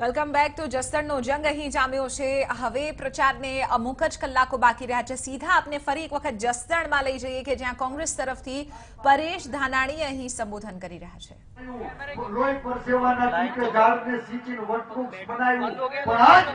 Welcome back તો જસદણનો જંગ અહીં જામ્યો છે। હવે પ્રચારને અમુક જ કલાકો બાકી રહ્યા છે। સીધા આપને ફરી એક વખત જસદણમાં લઈ જઈએ કે જ્યાં કોંગ્રેસ તરફથી પરેશ ધાનાણી અહીં સંબોધન કરી રહ્યા છે। લોહી પરસેવાના ટીકે ઝાડને સિંચીને વટવૃક્ષ બનાવ્યું, પણ આજ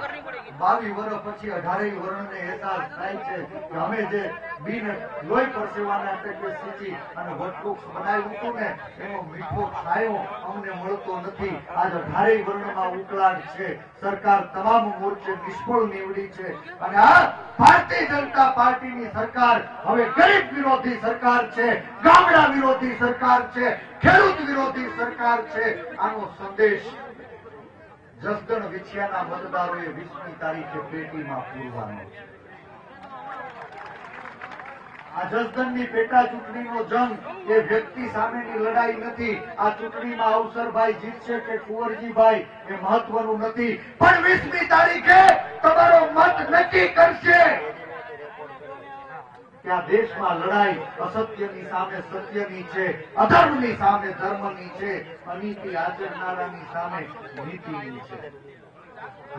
22 વર્ષ પછી 18 વર્ષને અહેસાસ થાય છે કે અમે જે બિન લોહી પરસેવાના ટીકે સિંચી અને વટવૃક્ષ બનાવ્યું હતું ને એનો મીઠો છાંયો અમને મળતો નથી। આજ 18 વર્ષમાં ઉકળાટ છે। સરકાર તમામ મોરચે નિષ્ફળ નીવડી છે અને આ ભારતીય જનતા પાર્ટીની સરકાર હવે ગરીબ વિરોધી સરકાર છે, ગામડા વિરોધી સરકાર છે, ખેડૂત વિરોધી સરકાર છે। આનો સંદેશ જસદણ વિછિયાના મતદારોએ 20મી તારીખે પેટીમાં પૂરવાનો છે। આ જસદણની પેટા ચૂંટણીનો જંગ એ વ્યક્તિ સામેની લડાઈ નથી। આ ચૂંટણીમાં અવસરભાઈ જીતશે કે કુંવરજીભાઈ એ મહત્વનું નથી, પણ 20મી તારીખે તમારો મત નક્કી કરશે કે આ દેશમાં લડાઈ અસત્યની સામે સત્યની છે, અધર્મની સામે ધર્મની છે, અનીતિ આચરનારાની સામે નીતિની છે।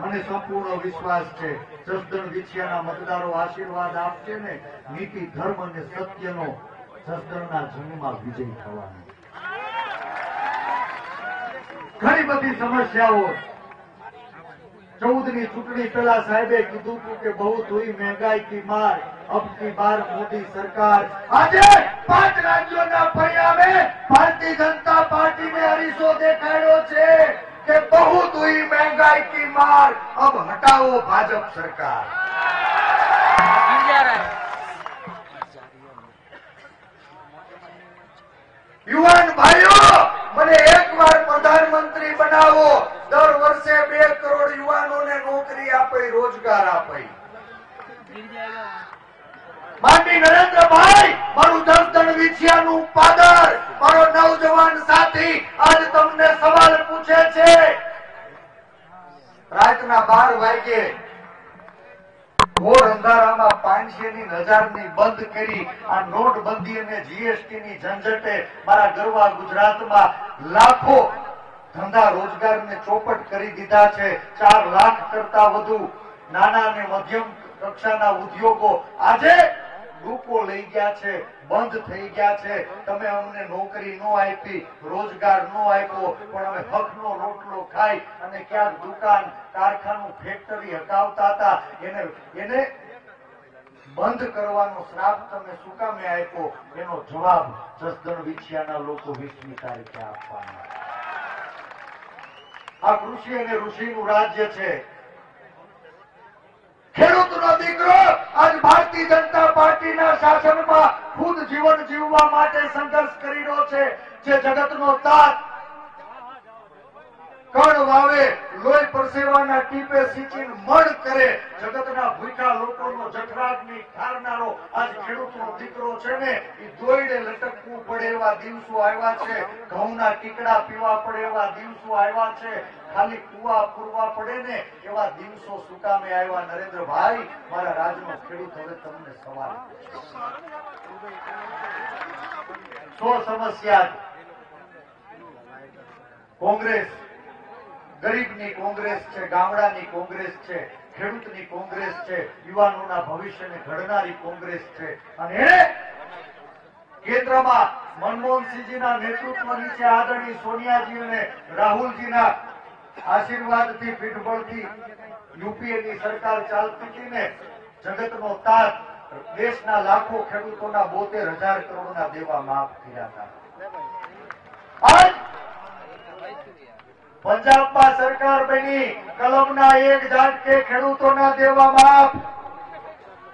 મને સંપૂર્ણ વિશ્વાસ છે જસદણ વિછિયાના મતદારો આશીર્વાદ આપશે ને, નીતિ ધર્મ અને સત્યનો જસદણના જંગમાં વિજય થવાનો। ઘણી બધી સમસ્યાઓ 14ની ચૂંટણી પહેલા સાહેબે કીધું હતું કે बहुत हुई महंगाई की मार, अब की बार मोदी सरकार। આજે 5 રાજ્યોના પરિણામે ભારતીય જનતા પાર્ટીને અરીસો દેખાડ્યો છે કે बहुत हुई महंगाई की मार, अब हटाओ भाजप सरकार। યુવાન ભાઈઓ, મને એકવાર પ્રધાનમંત્રી બનાવો, દર વર્ષે 2 કરોડ યુવાનોને નોકરી આપે, રોજગાર આપે। માનની નરેન્દ્રભાઈ, મારું જસદણ વિછિયાનું પાદર, મારો નવજવાન સાથી આજ તમને સવાલ પૂછે છે। રાતના 12 વાગે ઘોર અંધારામાં 500ની 1000ની બંધ કરી આ નોટબંધી અને જીએસટી ની ઝંઝટે મારા ગરવા ગુજરાતમાં લાખો ધંધા રોજગારને ચોપટ કરી દીધા છે। 4 લાખ કરતા વધુ નાના અને મધ્યમ કક્ષાના ઉદ્યોગો આજે ડૂકો લઈ ગયા છે, બંધ થઈ ગયા છે। તમે અમને નોકરી ન આપી, રોજગાર ન આપ્યો, પણ અમે હકનો રોટલો ખાઈ અને ક્યાંક દુકાન, કારખાનું, ફેક્ટરી હટાવતા હતા, એને બંધ કરવાનો શ્રાપ તમે શું કામે આપ્યો? એનો જવાબ જસદણ વિછિયાના લોકો 20મી તારીખે આપવાના। આ કૃષિ અને ઋષિનું રાજ્ય છે। ખેડૂતનો દીકરો આજ ભારતીય જનતા પાર્ટીના શાસનમાં ખુદ જીવન જીવવા માટે સંઘર્ષ કરી રહ્યો છે। જે જગતનો તાત કણ વાવે, લોહી પરસેવાના ટીપે સિંચીને મણ કરે, જગતના ભૂખ્યા લોકોનો જઠરાગ્નિ ઠારનારો આજ ખેડૂતનો દીકરો છે ને, એ દોયડે લટકવું પડે એવા દિવસો આવ્યા છે। ઘઉંના ટીકડા પીવા પડે એવા દિવસો આવ્યા છે। ખાલી કુવા પૂરવા પડે ને એવા દિવસો શું કામે આવ્યા? નરેન્દ્રભાઈ, મારા રાજનો ખેડૂત હવે તમને સવાલ પૂછે। સમસ્યા કોંગ્રેસ ગરીબની કોંગ્રેસ છે, ગામડાની કોંગ્રેસ છે, ખેડૂતની કોંગ્રેસ છે, યુવાનોના ભવિષ્યને ઘડનારી કોંગ્રેસ છે। અને એને કેન્દ્રમાં મનમોહનસિંહજીના નેતૃત્વ નીચે આદરણીય સોનિયાજી અને રાહુલજીના આશીર્વાદથી પીઠબળથી યુપીએની સરકાર ચાલતી હતી ને, જગતનો તાત દેશના લાખો ખેડૂતોના 72,000 કરોડના દેવા માફ કર્યા હતા। આજ પંજાબમાં સરકાર બની, કલમના 1 ઝાટકે ખેડૂતોના દેવા માફ।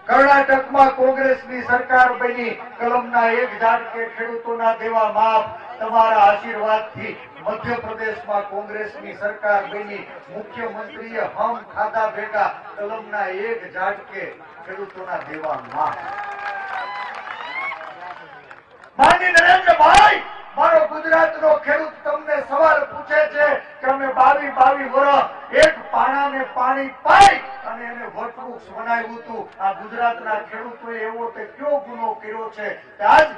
કર્ણાટકમાં કોંગ્રેસની સરકાર બની, કલમના 1 ઝાટકે ખેડૂતોના દેવા માફ। તમારા આશીર્વાદથી મધ્યપ્રદેશમાં કોંગ્રેસની સરકાર બની, મુખ્યમંત્રીએ હમ ખાધા ભેગા, કલમના 1 ઝાટકે ખેડૂતોના દેવા માફ। માનનીય નરેન્દ્રભાઈ, મારો ગુજરાતનો ખેડૂત તમને સવાલ પૂછે છે કે અમે 22 વર્ષ એક પાણાને પાણી પાઈ અને એને વટવૃક્ષ બનાવ્યું હતું। આ ગુજરાતના ખેડૂતોએ એવો તે કયો ગુનો કર્યો છે કે આજ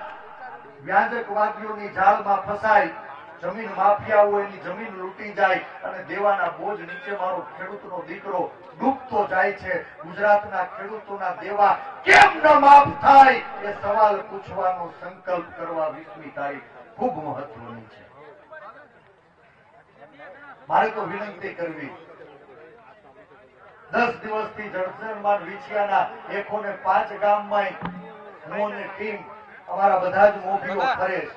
વ્યાજકવાદીઓની જાળમાં ફસાઈ જમીન માફિયાઓ એની જમીન લૂંટી જાય અને દેવાના બોજ નીચે મારો ખેડૂતનો દીકરો ડૂબતો જાય છે. ગુજરાતના ખેડૂતોના દેવા કેમ ન માફ થાય એ સવાલ પૂછવાનો સંકલ્પ કરવા 20મી તારીખ ખૂબ મહત્વની છે. મારે તો વિનંતી કરવી, 10 દિવસથી જળસરમાન વિછિયાના 105 ગામમાં હું અને ટીમ અમારા બધા જ મોભીઓ ફરે છે.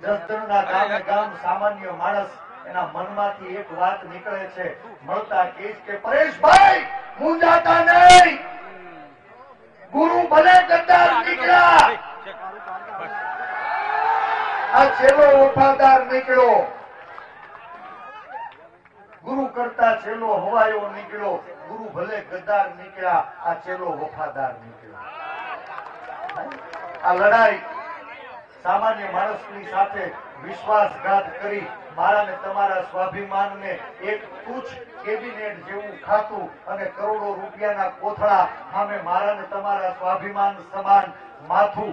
જસદણના ગામે ગામ સામાન્ય માણસ એના મનમાંથી એક વાત નીકળે છે, મળતા કહીશ કે પરેશભાઈ મૂંઝાતા નહીં, ગુરુ ભલે ગદ્દાર નીકળ્યા, આ છેલ્લો વફાદાર નીકળ્યો, ગુરુ કરતા છેલ્લો હવાયો નીકળ્યો, ગુરુ ભલે ગદ્દાર નીકળ્યા, આ છેલ્લો વફાદાર નીકળ્યો. આ લડાઈ સામાન્ય માણસની સાથે વિશ્વાસઘાત કરી મારા ને તમારા સ્વાભિમાનને એક તુચ્છ કેબિનેટ જેવું ખાતું અને કરોડો રૂપિયાના કોથળા સામે મારા ને તમારા સ્વાભિમાન સમાન માથું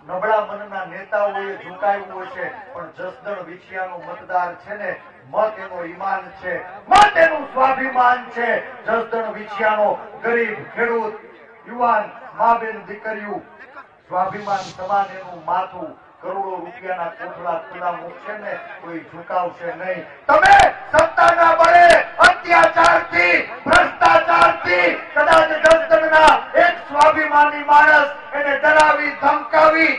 નબળા મનના નેતાઓએ ઝુકાવ્યું હશે, પણ જસદણ વિછિયાનો મતદાર છે ને, મત એનો ઈમાન છે, મત એનું સ્વાભિમાન છે. જસદણ વિછિયાનો ગરીબ ખેડૂત યુવાન મા બેન દીકરીઓ સ્વાભિમાન સમાન એનું માથું કરોડો રૂપિયાના કોથળા ખુલ્લા મૂકશે ને કોઈ ઝુકાવશે નહીં. તમે સત્તાના બળે અત્યાચારથી ભ્રષ્ટાચારથી કદાચ જસદણના એક સ્વાભિમાની માણસ એને ડરાવી ધમકાવી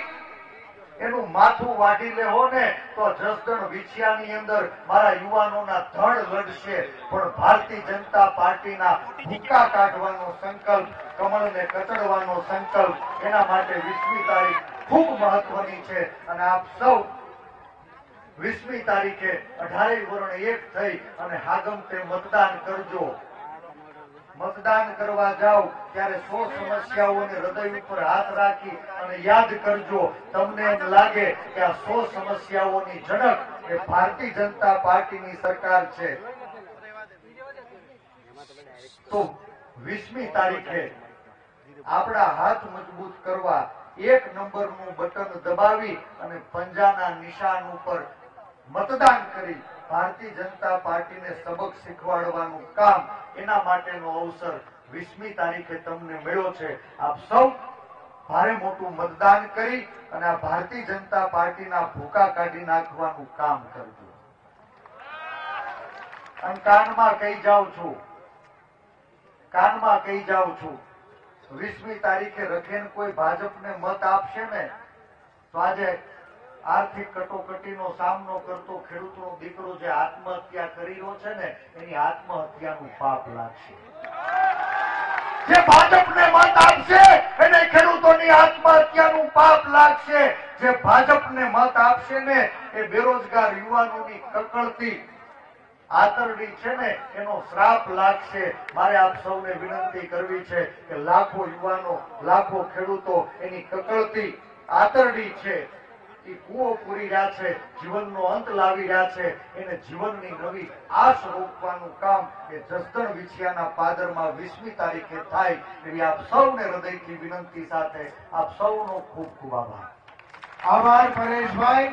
એનું માથું વાઢી લેહો ને તો જસદણ વિછિયાની અંદર મારા યુવાનોના ધડ લડશે, પણ ભારતીય જનતા પાર્ટીના ભૂકા કાઢવાનો સંકલ્પ, કમળને કચડવાનો સંકલ્પ, એના માટે 20મી તારીખ ખૂબ મહત્વની છે. અને આપ સૌ 20મી તારીખે 18 વર્ણ એક થઈ અને હાગમતે મતદાન કરજો. મતદાન કરવા જાઓ ત્યારે 100 સમસ્યાઓને હૃદય ઉપર હાથ રાખી અને યાદ કરજો. તમને એમ લાગે કે આ 100 સમસ્યાઓની જનક એ ભારતીય જનતા પાર્ટીની સરકાર છે, તો 20મી તારીખે આપણા હાથ મજબૂત કરવા 1 નંબરનું બટન દબાવી અને પંજાના નિશાન ઉપર મતદાન કરી ભારતીય જનતા પાર્ટીને સબક શીખવાડવાનું કામ, એના માટેનો અવસર 20મી તારીખે તમને મળ્યો છે. આપ સૌ ભારે મોટું મતદાન કરી અને આ ભારતીય જનતા પાર્ટીના ભૂકા કાઢી નાખવાનું કામ કરજો. અને કાનમાં કહી જાઉં છું, કાનમાં કહી જાઉં છું, 20મી તારીખે રખેન કોઈ ભાજપને મત આપશે ને તો આજે આર્થિક કટોકટીનો સામનો કરતો ખેડૂતનો દીકરો જે આત્મહત્યા કરી રહ્યો છે ને એની આત્મહત્યાનું પાપ લાગશે. જે ભાજપને મત આપશે એને ખેડૂતોની આત્મહત્યાનું પાપ લાગશે. જે ભાજપને મત આપશે ને એ બેરોજગાર યુવાનોની કકળતી આતરડી છે ને એનો શ્રાપ લાગશે. મારે આપ સૌને વિનંતી કરવી છે કે લાખો યુવાનો, લાખો ખેડૂતો એની કકળતી આતરડી છે, એ કૂવો પૂરી રહ્યા છે, જીવનનો અંત લાવી રહ્યા છે, એને જીવનની નવી આશ રોકવાનું કામ એ જસદણ વિછિયાના પાદરમાં 20મી તારીખે થાય એવી આપ સૌને હૃદયથી વિનંતી સાથે આપ સૌનો ખૂબ ખૂબ આભાર. આભાર પરેશભાઈ.